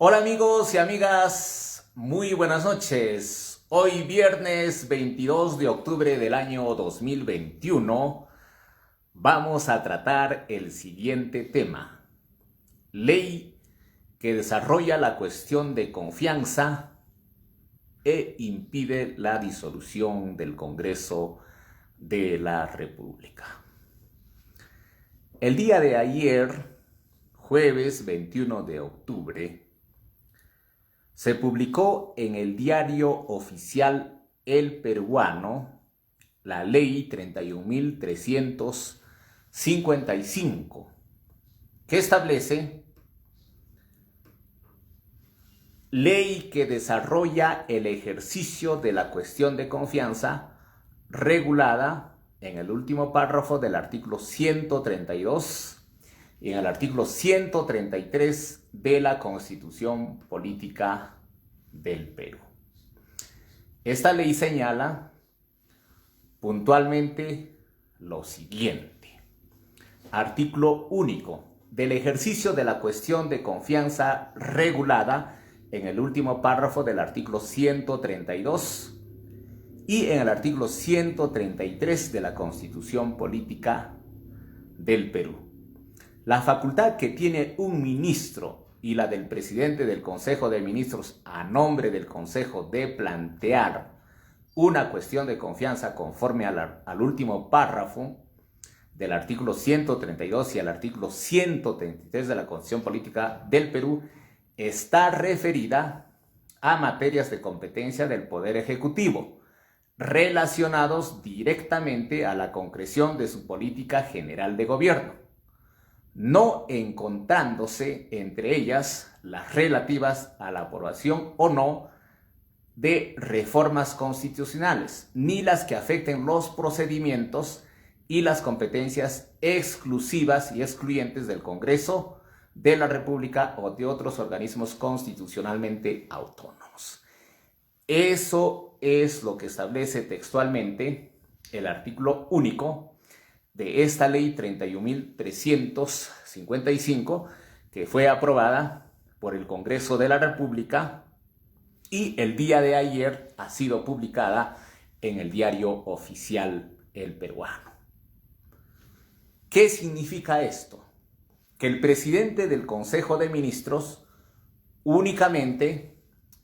Hola amigos y amigas, muy buenas noches. Hoy viernes 22 de octubre del año 2021 vamos a tratar el siguiente tema. Ley que desarrolla la cuestión de confianza e impide la disolución del Congreso de la República. El día de ayer, jueves 21 de octubre, se publicó en el diario oficial El Peruano la ley 31.355, que establece ley que desarrolla el ejercicio de la cuestión de confianza regulada en el último párrafo del artículo 132 y en el artículo 133 de la Constitución Política del Perú. Esta ley señala puntualmente lo siguiente. Artículo único. Del ejercicio de la cuestión de confianza regulada en el último párrafo del artículo 132 y en el artículo 133 de la Constitución Política del Perú. La facultad que tiene un ministro y la del presidente del Consejo de Ministros a nombre del Consejo de plantear una cuestión de confianza conforme al último párrafo del artículo 132 y al artículo 133 de la Constitución Política del Perú está referida a materias de competencia del Poder Ejecutivo relacionados directamente a la concreción de su política general de gobierno, no encontrándose entre ellas las relativas a la aprobación o no de reformas constitucionales, ni las que afecten los procedimientos y las competencias exclusivas y excluyentes del Congreso de la República o de otros organismos constitucionalmente autónomos. Eso es lo que establece textualmente el artículo único de esta ley 31.355, que fue aprobada por el Congreso de la República y el día de ayer ha sido publicada en el diario oficial El Peruano. ¿Qué significa esto? Que el presidente del Consejo de Ministros únicamente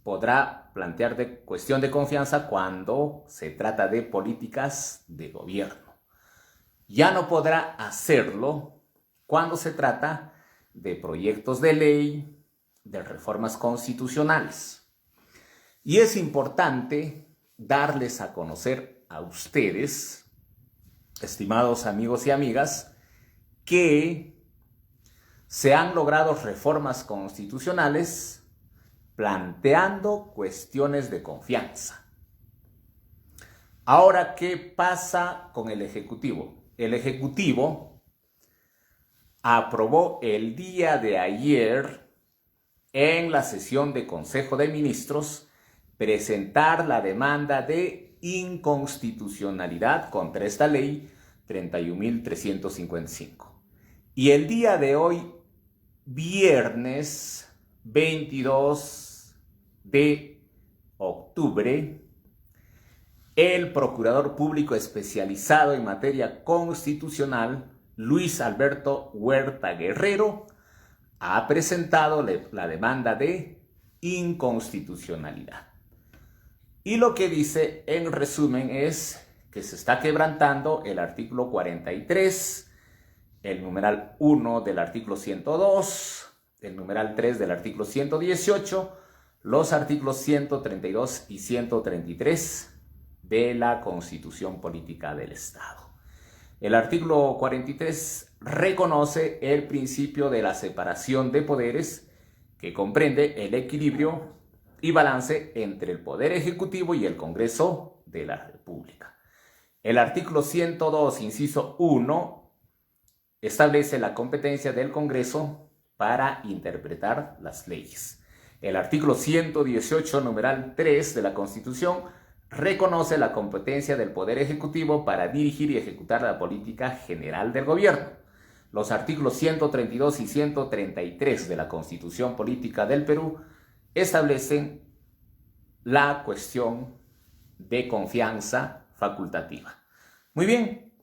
podrá plantear cuestión de confianza cuando se trata de políticas de gobierno. Ya no podrá hacerlo cuando se trata de proyectos de ley, de reformas constitucionales. Y es importante darles a conocer a ustedes, estimados amigos y amigas, que se han logrado reformas constitucionales planteando cuestiones de confianza. Ahora, ¿qué pasa con el Ejecutivo? El Ejecutivo aprobó el día de ayer en la sesión de Consejo de Ministros presentar la demanda de inconstitucionalidad contra esta ley 31.355. Y el día de hoy, viernes 22 de octubre, el Procurador Público Especializado en materia constitucional, Luis Alberto Huerta Guerrero, ha presentado la demanda de inconstitucionalidad. Y lo que dice en resumen es que se está quebrantando el artículo 43, el numeral 1 del artículo 102, el numeral 3 del artículo 118, los artículos 132 y 133 de la Constitución Política del Estado. El artículo 43 reconoce el principio de la separación de poderes, que comprende el equilibrio y balance entre el Poder Ejecutivo y el Congreso de la República. El artículo 102, inciso 1, establece la competencia del Congreso para interpretar las leyes. El artículo 118, numeral 3 de la Constitución, reconoce la competencia del Poder Ejecutivo para dirigir y ejecutar la política general del gobierno. los artículos 132 y 133 de la Constitución Política del Perú establecen la cuestión de confianza facultativa. Muy bien,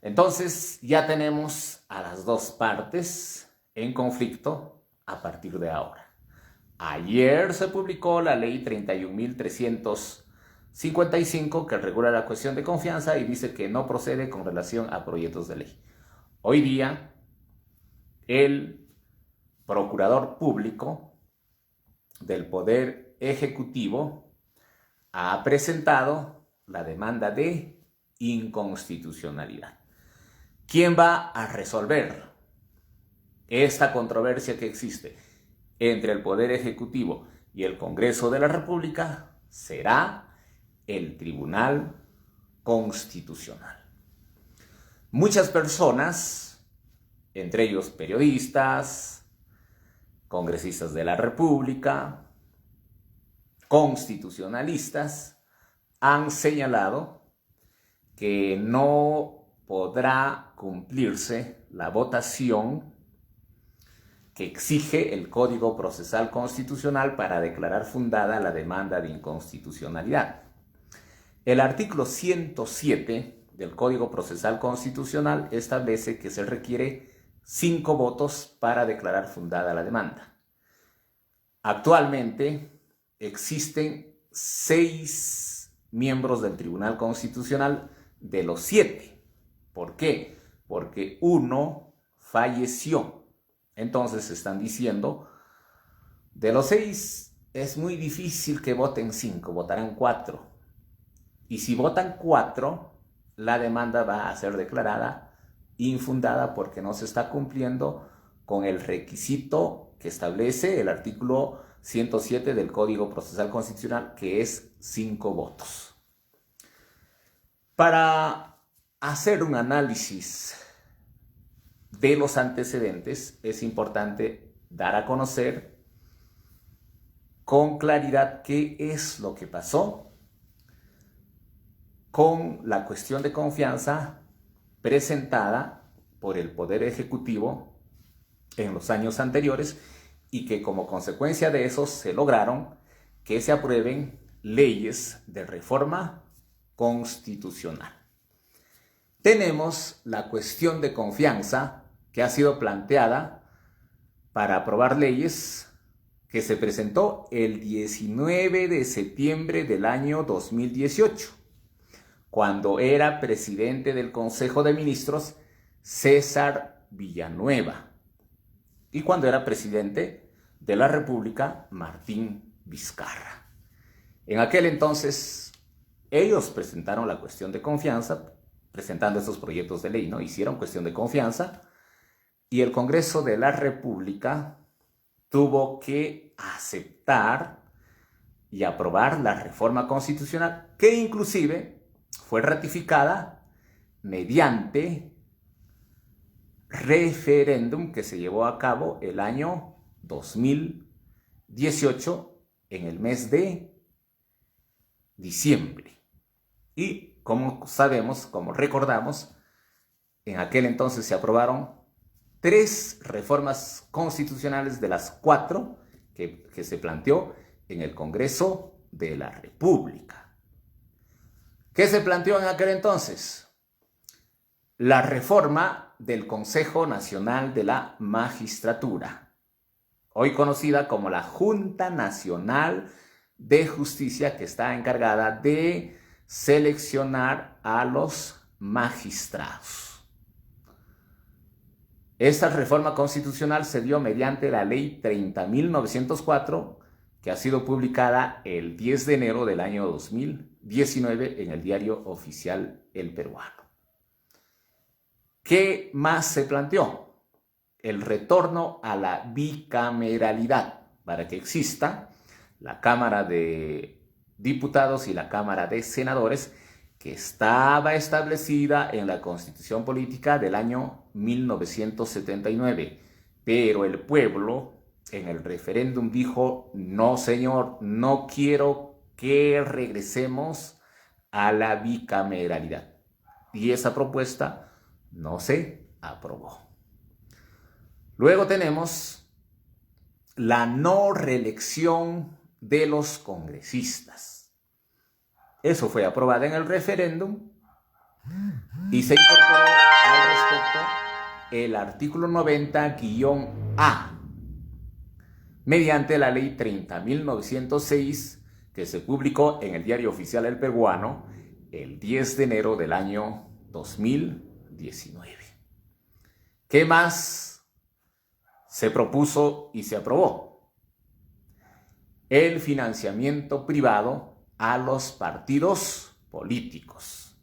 entonces ya tenemos a las dos partes en conflicto a partir de ahora. Ayer se publicó la ley 31.355 que regula la cuestión de confianza y dice que no procede con relación a proyectos de ley. Hoy día, el procurador público del Poder Ejecutivo ha presentado la demanda de inconstitucionalidad. ¿Quién va a resolver esta controversia que existe entre el Poder Ejecutivo y el Congreso de la República? Será el Tribunal Constitucional. Muchas personas, entre ellos periodistas, congresistas de la República, constitucionalistas, han señalado que no podrá cumplirse la votación que exige el Código Procesal Constitucional para declarar fundada la demanda de inconstitucionalidad. El artículo 107 del Código Procesal Constitucional establece que se requiere 5 votos para declarar fundada la demanda. Actualmente existen 6 miembros del Tribunal Constitucional de los 7. ¿Por qué? Porque uno falleció. Entonces están diciendo, de los 6 es muy difícil que voten 5, votarán 4. Y si votan 4, la demanda va a ser declarada infundada porque no se está cumpliendo con el requisito que establece el artículo 107 del Código Procesal Constitucional, que es 5 votos. Para hacer un análisis de los antecedentes, es importante dar a conocer con claridad qué es lo que pasó con la cuestión de confianza presentada por el Poder Ejecutivo en los años anteriores y que como consecuencia de eso se lograron que se aprueben leyes de reforma constitucional. Tenemos la cuestión de confianza que ha sido planteada para aprobar leyes que se presentó el 19 de septiembre del año 2018. Cuando era presidente del Consejo de Ministros César Villanueva y cuando era presidente de la República Martín Vizcarra. En aquel entonces ellos presentaron la cuestión de confianza, presentando estos proyectos de ley, ¿no? Hicieron cuestión de confianza y el Congreso de la República tuvo que aceptar y aprobar la reforma constitucional que inclusive fue ratificada mediante referéndum que se llevó a cabo el año 2018 en el mes de diciembre. Y como sabemos, como recordamos, en aquel entonces se aprobaron 3 reformas constitucionales de las 4 que se planteó en el Congreso de la República. ¿Qué se planteó en aquel entonces? La reforma del Consejo Nacional de la Magistratura, hoy conocida como la Junta Nacional de Justicia, que está encargada de seleccionar a los magistrados. Esta reforma constitucional se dio mediante la Ley 30.904, que ha sido publicada el 10 de enero del año 2019 en el diario oficial El Peruano. ¿Qué más se planteó? El retorno a la bicameralidad para que exista la Cámara de Diputados y la Cámara de Senadores, que estaba establecida en la Constitución Política del año 1979, pero el pueblo en el referéndum dijo: no señor, no quiero que regresemos a la bicameralidad. Y esa propuesta no se aprobó. Luego tenemos la no reelección de los congresistas. Eso fue aprobado en el referéndum y se incorporó al respecto el artículo 90-A mediante la ley 30.906 que se publicó en el Diario Oficial El Peruano el 10 de enero del año 2019. ¿Qué más se propuso y se aprobó? El financiamiento privado a los partidos políticos.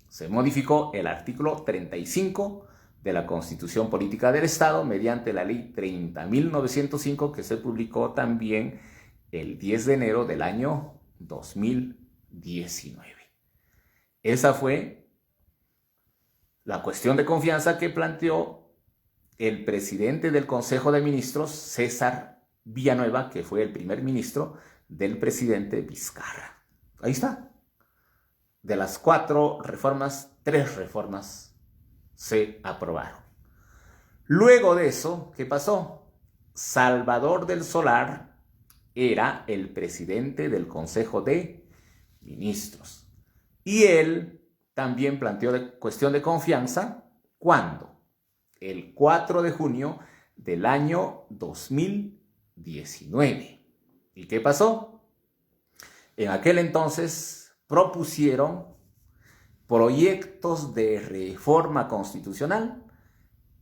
Se modificó el artículo 35 de la Constitución Política del Estado mediante la ley 30.905 que se publicó también el 10 de enero del año 2019. Esa fue la cuestión de confianza que planteó el presidente del Consejo de Ministros, César Villanueva, que fue el primer ministro del presidente Vizcarra. Ahí está. De las 4 reformas, 3 reformas se aprobaron. Luego de eso, ¿qué pasó? Salvador del Solar era el presidente del Consejo de Ministros. Y él también planteó cuestión de confianza. ¿Cuándo? El 4 de junio del año 2019. ¿Y qué pasó? En aquel entonces propusieron proyectos de reforma constitucional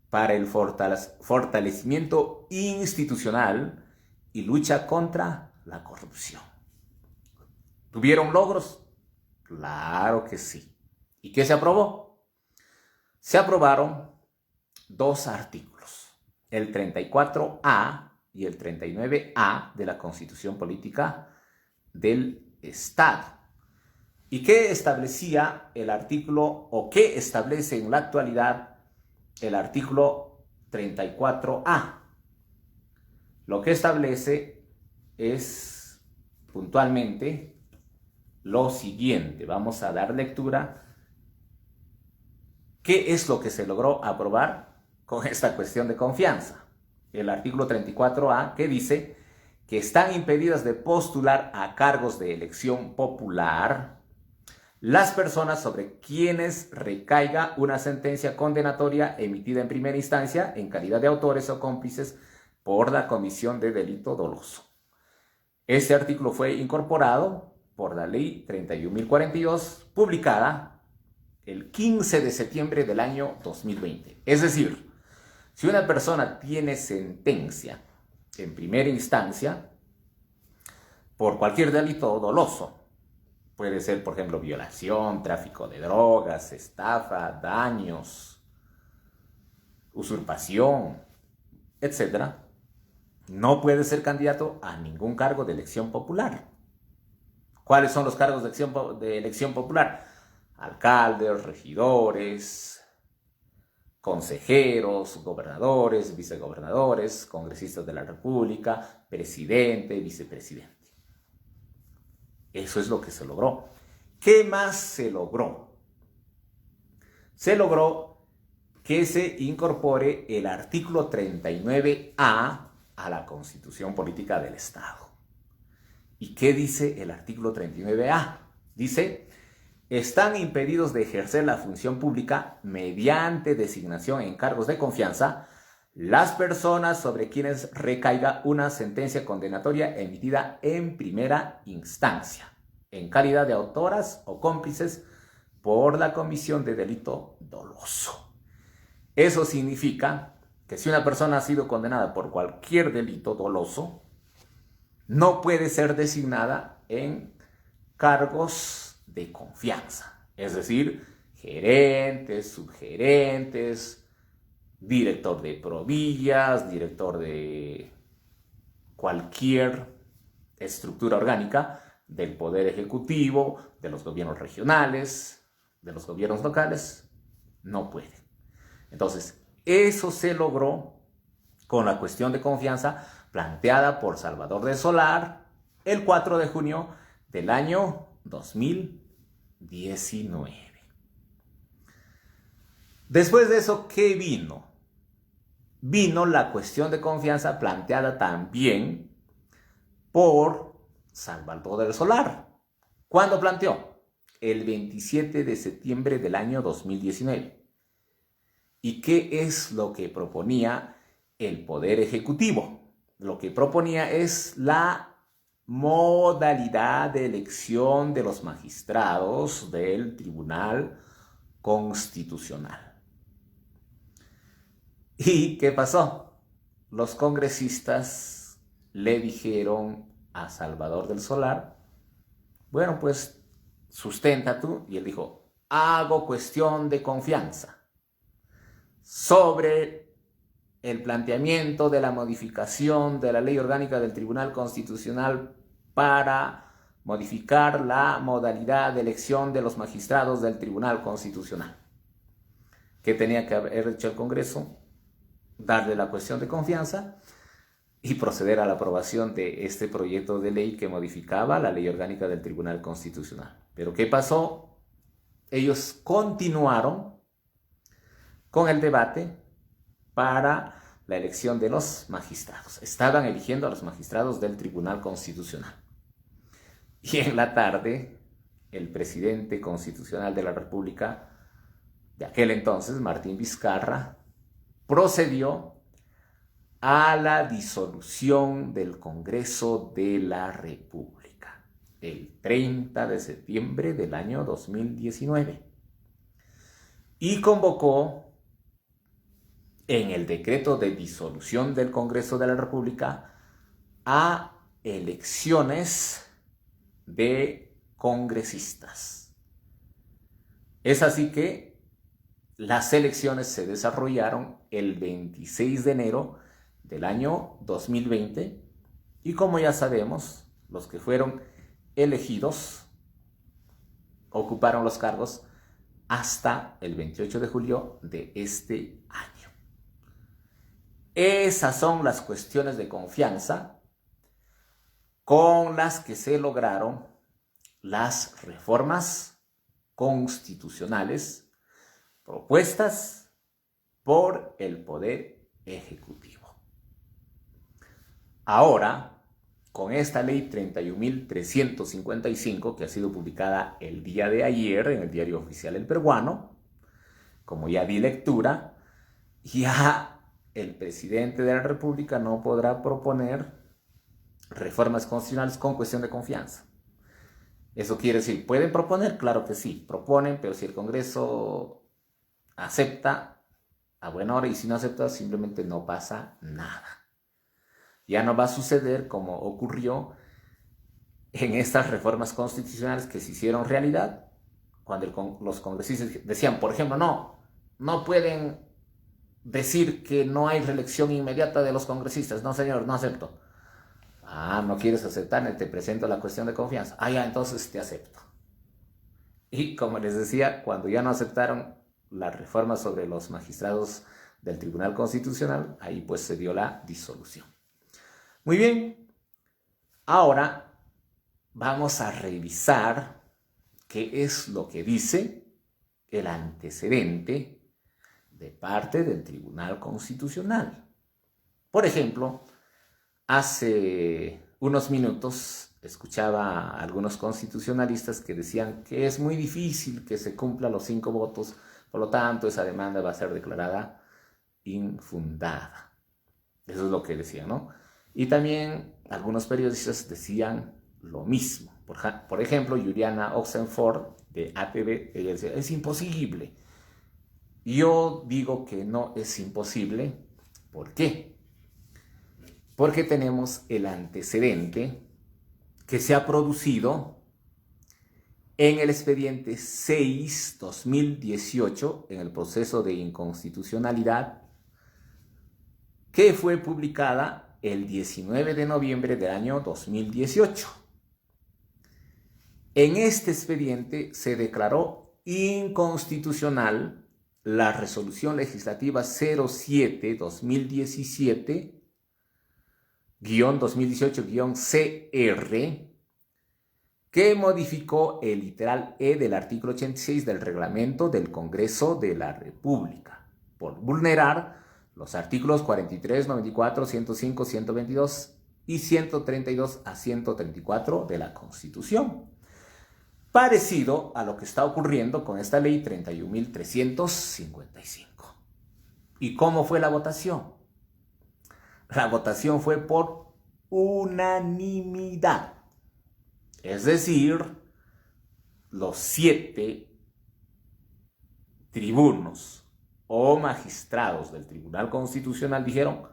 para el fortalecimiento institucional y lucha contra la corrupción. ¿Tuvieron logros? Claro que sí. ¿Y qué se aprobó? Se aprobaron 2 artículos, el 34A y el 39A de la Constitución Política del Estado. ¿Y qué establecía el artículo o qué establece en la actualidad el artículo 34A? Lo que establece es puntualmente lo siguiente. Vamos a dar lectura. ¿Qué es lo que se logró aprobar con esta cuestión de confianza? El artículo 34A que dice que están impedidas de postular a cargos de elección popular las personas sobre quienes recaiga una sentencia condenatoria emitida en primera instancia en calidad de autores o cómplices por la comisión de delito doloso. Este artículo fue incorporado por la ley 31.042, publicada el 15 de septiembre del año 2020. Es decir, si una persona tiene sentencia en primera instancia por cualquier delito doloso, puede ser, por ejemplo, violación, tráfico de drogas, estafa, daños, usurpación, etc., no puede ser candidato a ningún cargo de elección popular. ¿Cuáles son los cargos de elección popular? Alcaldes, regidores, consejeros, gobernadores, vicegobernadores, congresistas de la República, presidente, vicepresidente. Eso es lo que se logró. ¿Qué más se logró? Se logró que se incorpore el artículo 39A a la Constitución Política del Estado. ¿Y qué dice el artículo 39A? Dice: están impedidos de ejercer la función pública mediante designación en cargos de confianza las personas sobre quienes recaiga una sentencia condenatoria emitida en primera instancia, en calidad de autoras o cómplices por la comisión de delito doloso. Eso significa que si una persona ha sido condenada por cualquier delito doloso, no puede ser designada en cargos de confianza, es decir, gerentes, subgerentes, director de provillas, director de cualquier estructura orgánica del Poder Ejecutivo, de los gobiernos regionales, de los gobiernos locales, no puede. Entonces, eso se logró con la cuestión de confianza planteada por Salvador del Solar el 4 de junio del año 2019. Después de eso, ¿qué vino? vino la cuestión de confianza planteada también por Salvador del Solar. ¿Cuándo planteó? El 27 de septiembre del año 2019. ¿Y qué es lo que proponía el Poder Ejecutivo? Lo que proponía es la modalidad de elección de los magistrados del Tribunal Constitucional. ¿Y qué pasó? Los congresistas le dijeron a Salvador del Solar, bueno, pues sustenta tú. Y él dijo, hago cuestión de confianza sobre el planteamiento de la modificación de la Ley Orgánica del Tribunal Constitucional para modificar la modalidad de elección de los magistrados del Tribunal Constitucional. ¿Qué tenía que haber hecho el Congreso? Darle la cuestión de confianza y proceder a la aprobación de este proyecto de ley que modificaba la Ley Orgánica del Tribunal Constitucional. ¿Pero qué pasó? Ellos continuaron con el debate para la elección de los magistrados. Estaban eligiendo a los magistrados del Tribunal Constitucional. Y en la tarde, el presidente constitucional de la República, de aquel entonces, Martín Vizcarra, procedió a la disolución del Congreso de la República, el 30 de septiembre del año 2019. Y convocó en el decreto de disolución del Congreso de la República a elecciones de congresistas. Es así que las elecciones se desarrollaron el 26 de enero del año 2020 y, como ya sabemos, los que fueron elegidos ocuparon los cargos hasta el 28 de julio de este año. Esas son las cuestiones de confianza con las que se lograron las reformas constitucionales propuestas por el Poder Ejecutivo. Ahora, con esta ley 31.355, que ha sido publicada el día de ayer en el Diario Oficial El Peruano, como ya di lectura, ya el presidente de la República no podrá proponer reformas constitucionales con cuestión de confianza. Eso quiere decir, ¿pueden proponer? Claro que sí, proponen, pero si el Congreso acepta, a buena hora, y si no acepta, simplemente no pasa nada. Ya no va a suceder como ocurrió en estas reformas constitucionales que se hicieron realidad, cuando los congresistas decían, por ejemplo, no pueden decir que no hay reelección inmediata de los congresistas. No, señor, no acepto. Ah, ¿no quieres aceptar? Te presento la cuestión de confianza. Ah, ya, entonces te acepto. Y como les decía, cuando ya no aceptaron la reforma sobre los magistrados del Tribunal Constitucional, ahí pues se dio la disolución. Muy bien, ahora vamos a revisar qué es lo que dice el antecedente de parte del Tribunal Constitucional. Por ejemplo, hace unos minutos escuchaba a algunos constitucionalistas que decían que es muy difícil que se cumplan los 5 votos, por lo tanto esa demanda va a ser declarada infundada. Eso es lo que decían, ¿no? Y también algunos periodistas decían lo mismo. Por ejemplo, Juliana Oxenford de ATV, ella decía, es imposible. Yo digo que no es imposible. ¿Por qué? Porque tenemos el antecedente que se ha producido en el expediente 6/2018, en el proceso de inconstitucionalidad, que fue publicada el 19 de noviembre del año 2018. En este expediente se declaró inconstitucional la resolución legislativa 07-2018-CR, que modificó el literal E del artículo 86 del reglamento del Congreso de la República, por vulnerar los artículos 43, 94, 105, 122 y 132 a 134 de la Constitución. Parecido a lo que está ocurriendo con esta ley 31.355. ¿Y cómo fue la votación? La votación fue por unanimidad. Es decir, los 7 tribunos o magistrados del Tribunal Constitucional dijeron: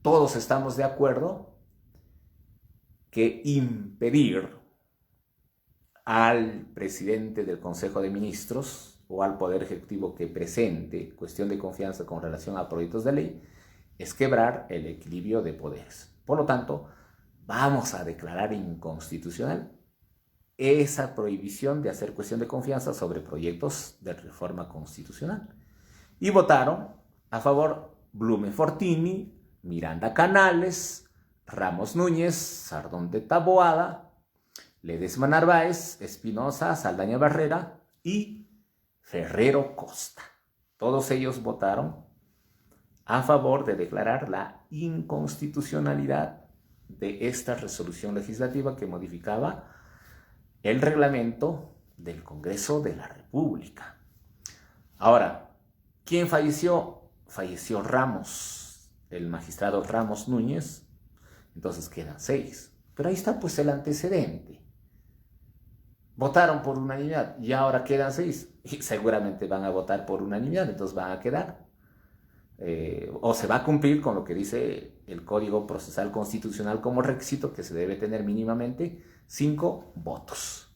todos estamos de acuerdo que impedir al presidente del Consejo de Ministros o al Poder Ejecutivo que presente cuestión de confianza con relación a proyectos de ley es quebrar el equilibrio de poderes. Por lo tanto, vamos a declarar inconstitucional esa prohibición de hacer cuestión de confianza sobre proyectos de reforma constitucional. Y votaron a favor Blume Fortini, Miranda Canales, Ramos Núñez, Sardón de Taboada, Ledesma Narváez, Espinosa, Saldaña Barrera y Ferrero Costa. Todos ellos votaron a favor de declarar la inconstitucionalidad de esta resolución legislativa que modificaba el reglamento del Congreso de la República. Ahora, ¿quién falleció? Falleció Ramos, el magistrado Ramos Núñez. Entonces quedan 6. Pero ahí está pues el antecedente. Votaron por unanimidad y ahora quedan 6. Y seguramente van a votar por unanimidad, entonces van a quedar. O se va a cumplir con lo que dice el Código Procesal Constitucional como requisito, que se debe tener mínimamente 5 votos.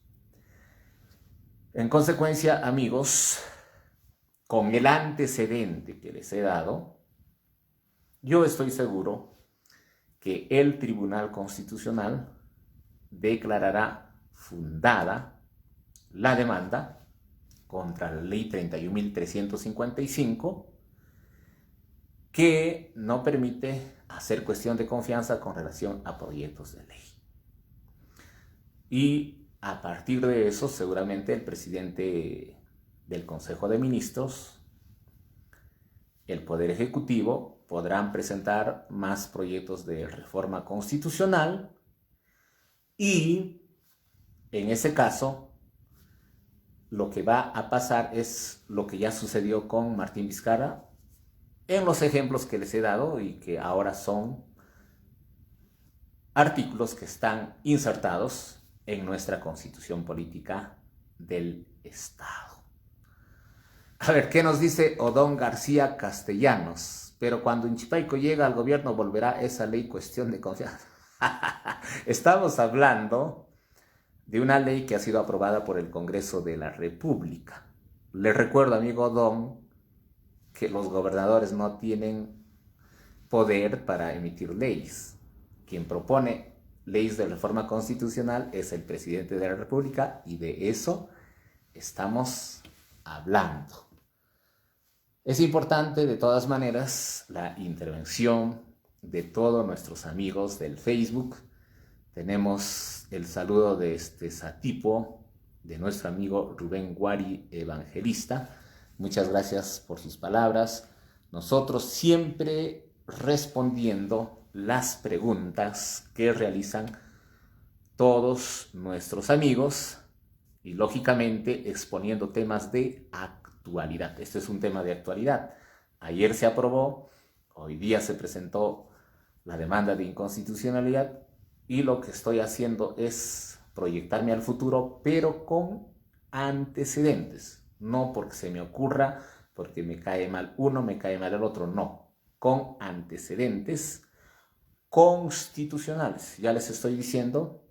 En consecuencia, amigos, con el antecedente que les he dado, yo estoy seguro que el Tribunal Constitucional declarará fundada la demanda contra la Ley 31.355, que no permite hacer cuestión de confianza con relación a proyectos de ley. Y a partir de eso, seguramente el presidente del Consejo de Ministros, el Poder Ejecutivo, podrán presentar más proyectos de reforma constitucional y, en ese caso, lo que va a pasar es lo que ya sucedió con Martín Vizcarra, en los ejemplos que les he dado y que ahora son artículos que están insertados en nuestra Constitución Política del Estado. A ver, ¿qué nos dice Odón García Castellanos? Pero cuando Inchipaico llega al gobierno volverá esa ley cuestión de confianza. Estamos hablando de una ley que ha sido aprobada por el Congreso de la República. Les recuerdo, amigo Odón, que los gobernadores no tienen poder para emitir leyes. Quien propone leyes de reforma constitucional es el presidente de la República y de eso estamos hablando. Es importante, de todas maneras, la intervención de todos nuestros amigos del Facebook. Tenemos el saludo de Satipo, de nuestro amigo Rubén Guari Evangelista. Muchas gracias por sus palabras. Nosotros siempre respondiendo las preguntas que realizan todos nuestros amigos y, lógicamente, exponiendo temas de actualidad. Este es un tema de actualidad. Ayer se aprobó, hoy día se presentó la demanda de inconstitucionalidad y lo que estoy haciendo es proyectarme al futuro, pero con antecedentes. No porque se me ocurra, porque me cae mal uno, me cae mal el otro, no. Con antecedentes constitucionales. Ya les estoy diciendo,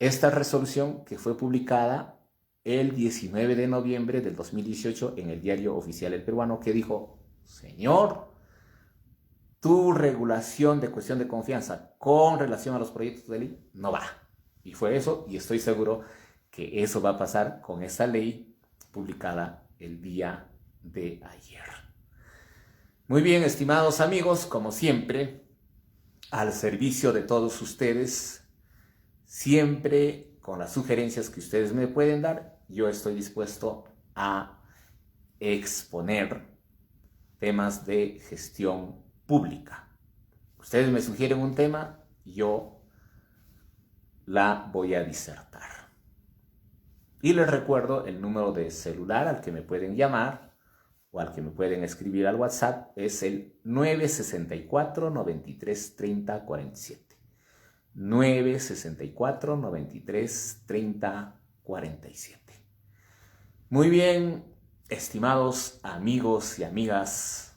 esta resolución que fue publicada el 19 de noviembre del 2018 en el Diario Oficial El Peruano, que dijo: señor, tu regulación de cuestión de confianza con relación a los proyectos de ley no va. Y fue eso, y estoy seguro que eso va a pasar con esta ley publicada el día de ayer. Muy bien, estimados amigos, como siempre, al servicio de todos ustedes, siempre con las sugerencias que ustedes me pueden dar, yo estoy dispuesto a exponer temas de gestión pública. Ustedes me sugieren un tema, yo la voy a disertar. Y les recuerdo el número de celular al que me pueden llamar o al que me pueden escribir al WhatsApp es el 964 93 30 47. 964 93 30 47. Muy bien, estimados amigos y amigas,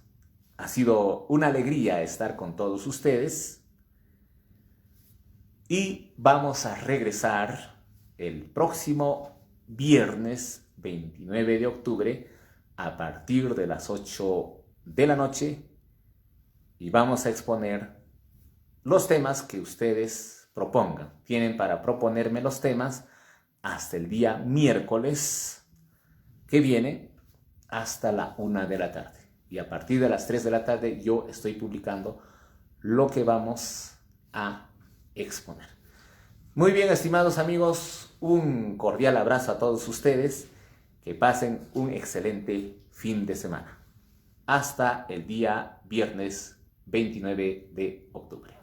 ha sido una alegría estar con todos ustedes y vamos a regresar el próximo viernes 29 de octubre a partir de las 8 de la noche y vamos a exponer los temas que ustedes propongan. Tienen para proponerme los temas hasta el día miércoles que viene hasta la 1 de la tarde. Y a partir de las 3 de la tarde yo estoy publicando lo que vamos a exponer. Muy bien, estimados amigos, un cordial abrazo a todos ustedes. Que pasen un excelente fin de semana. Hasta el día viernes 29 de octubre.